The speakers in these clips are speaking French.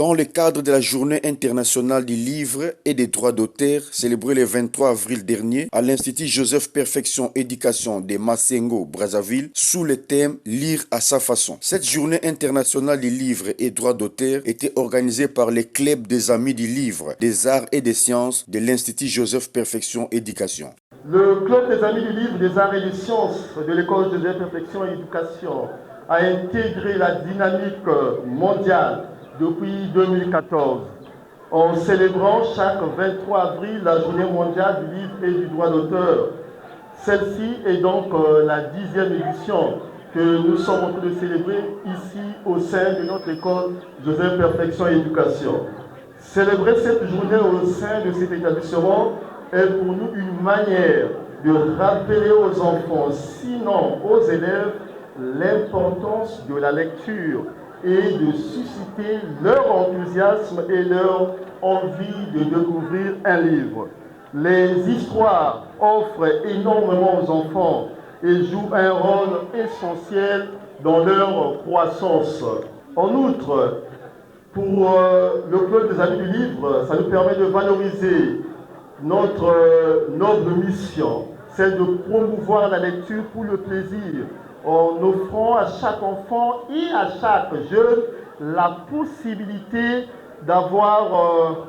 Dans le cadre de la Journée internationale du livre et des droits d'auteur, célébrée le 23 avril dernier à l'Institut Joseph Perfection Éducation de Massengo, Brazzaville, sous le thème Lire à sa façon. Cette Journée internationale du livre et droits d'auteur était organisée par le Club des Amis du livre, des arts et des sciences de l'Institut Joseph Perfection Éducation. Le Club des Amis du livre, des arts et des sciences de l'École Joseph Perfection Éducation a intégré la dynamique mondiale depuis 2014, en célébrant chaque 23 avril la Journée mondiale du livre et du droit d'auteur. Celle-ci est donc la 10e édition que nous sommes en train de célébrer ici au sein de notre École Joseph Perfection Éducation. Célébrer cette journée au sein de cet établissement est pour nous une manière de rappeler aux enfants, sinon aux élèves, l'importance de la lecture et de susciter leur enthousiasme et leur envie de découvrir un livre. Les histoires offrent énormément aux enfants et jouent un rôle essentiel dans leur croissance. En outre, pour le Club des Amis du Livre, ça nous permet de valoriser notre noble mission, celle de promouvoir la lecture pour le plaisir, en offrant à chaque enfant et à chaque jeune la possibilité d'avoir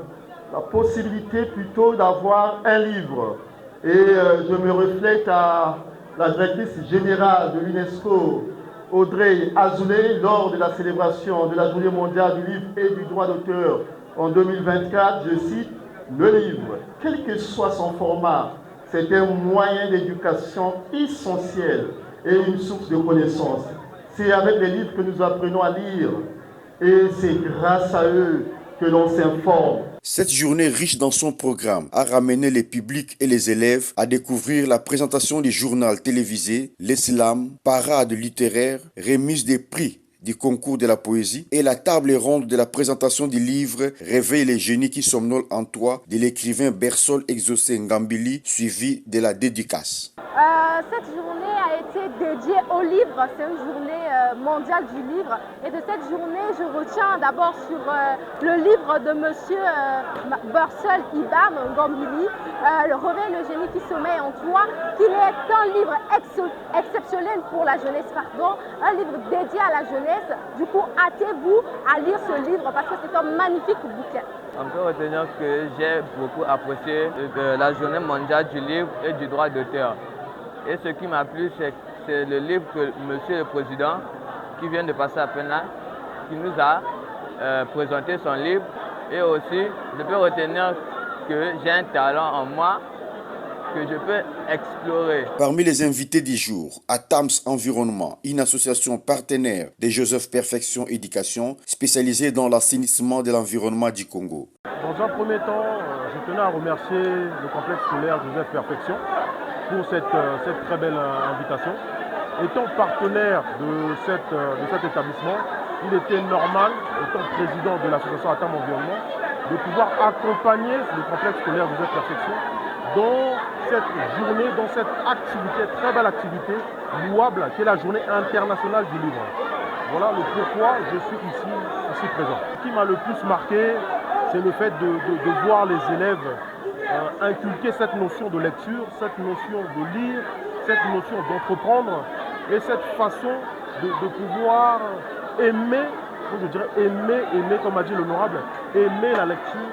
un livre. Et je me reflète à la directrice générale de l'UNESCO, Audrey Azoulay, lors de la célébration de la Journée mondiale du livre et du droit d'auteur en 2024, je cite, le livre, quel que soit son format, c'est un moyen d'éducation essentiel et une source de connaissances. C'est avec les livres que nous apprenons à lire et c'est grâce à eux que l'on s'informe. Cette journée riche dans son programme a ramené les publics et les élèves à découvrir la présentation du journal télévisé, l'islam, parade littéraire, remise des prix du concours de la poésie et la table ronde de la présentation du livre Réveille les génies qui somnolent en toi de l'écrivain Bersol Exaucé Ngambili, suivi de la dédicace. Cette journée a été dédiée au livre, c'est une journée mondiale du livre et de cette journée je retiens d'abord sur le livre de monsieur Bersol Ibam Ngambili, Réveille le génie qui sommeille en toi, qui est un livre exceptionnel pour la jeunesse, un livre dédié à la jeunesse. Du coup, hâtez-vous à lire ce livre parce que c'est un magnifique bouquin. On peut retenir que j'ai beaucoup apprécié de la journée mondiale du livre et du droit d'auteur. Et ce qui m'a plu, c'est le livre que Monsieur le Président, qui vient de passer à peine là, qui nous a présenté son livre. Et aussi, je peux retenir que j'ai un talent en moi que je peux explorer. Parmi les invités du jour, Atams Environnement, une association partenaire de Joseph Perfection Éducation, spécialisée dans l'assainissement de l'environnement du Congo. Dans un premier temps, je tenais à remercier le complexe scolaire Joseph Perfection pour cette très belle invitation. Étant partenaire de cet établissement, il était normal, étant président de l'association Atams Environnement, de pouvoir accompagner le complexe scolaire Joseph Perfection dans cette journée, dans cette activité, très belle activité, louable, qui est la journée internationale du livre. Voilà le pourquoi je suis ici présent. Ce qui m'a le plus marqué, c'est le fait de voir les élèves inculquer cette notion de lecture, cette notion de lire, cette notion d'entreprendre et cette façon de pouvoir aimer, je dirais aimer, comme a dit l'honorable, aimer la lecture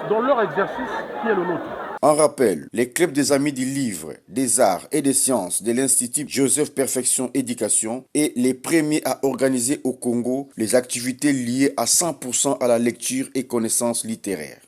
dans leur exercice qui est le nôtre. En rappel, les clubs des amis du livre, des arts et des sciences de l'Institut Joseph Perfection Éducation est les premiers à organiser au Congo les activités liées à 100% à la lecture et connaissances littéraires.